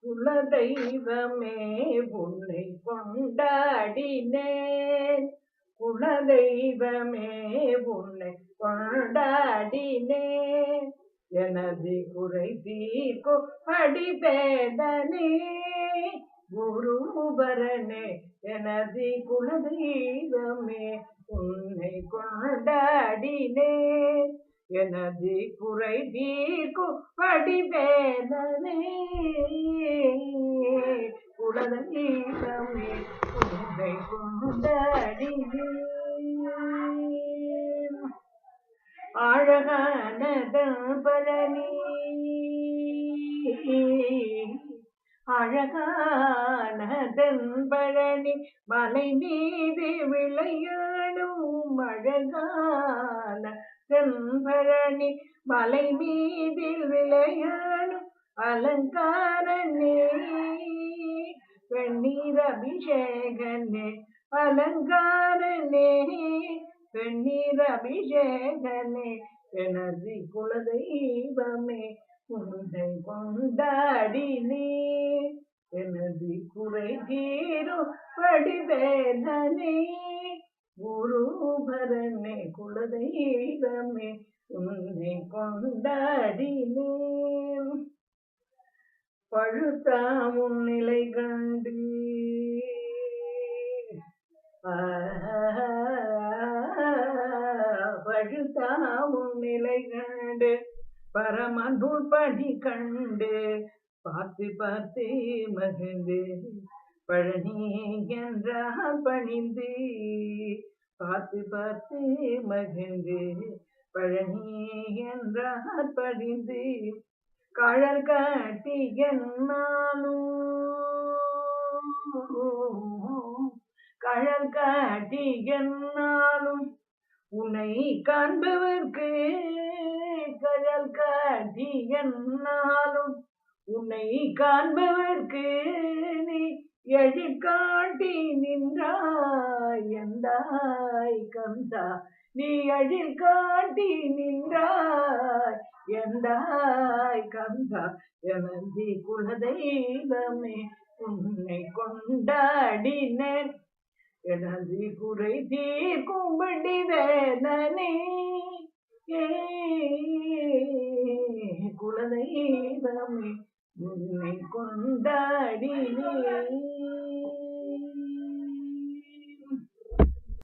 குலதெய்வமே உன்னை கொண்டாடினேன். குலதெய்வமே உன்னை கொண்டாடினேன். எனது குறை தீர்க்கும் அடிபேதனே குருபரனே. எனது குலதெய்வமே உன்னை கொண்டாடினேன். எனது குறை தீர்க்கும் அடிபேதனே குலதெய்வமே உன்னை கொண்டாடினேன். அழகானதன் பழனி அழகானதன் பழனி மலை மீது விளையாடும் அழகான தென்பழனி மலை மீதில் விளையாடும் அலங்காரனே வெண்ணீர் அபிஷேகனே அலங்காரனே வெண்ணீர் அபிஷேகனே. எனது குலதெய்வமே உன்னை கொண்டாடினேன். எனது குறை தீரும் படிவேதனே குருபரனே. குலதெய்வமே உன்னை கொண்டாடினேன். பழுத்தாமும் நிலை கண்டு பழுத்தாமும் நிலை கண்டு பரமனுள் பணி கண்டு பார்த்து பார்த்து மகிழ்ந்து பழனி என்றால் பணிந்து பார்த்து பார்த்து மகிழ்ந்து பழனி என்றால் பணிந்து கழல் காட்டி கழல் காட்டி என்னாலும் உன்னை காண்பவர்க்கு கழல் காட்டி என்னாலும் உன்னை காண்பவர்க்கு நீ எழிற்காட்டி நின்றாய் எந்தாய் கந்தா. நீ எழில் காட்டி நின்றாய் எந்தாய் கந்தா. எனது குலதெய்வமே உன்னை கொண்டாடினேன். எனது குறை தீர்க்கும்படி வேதனே குலதெய்வமே உன்னை கொண்டாடினேன்.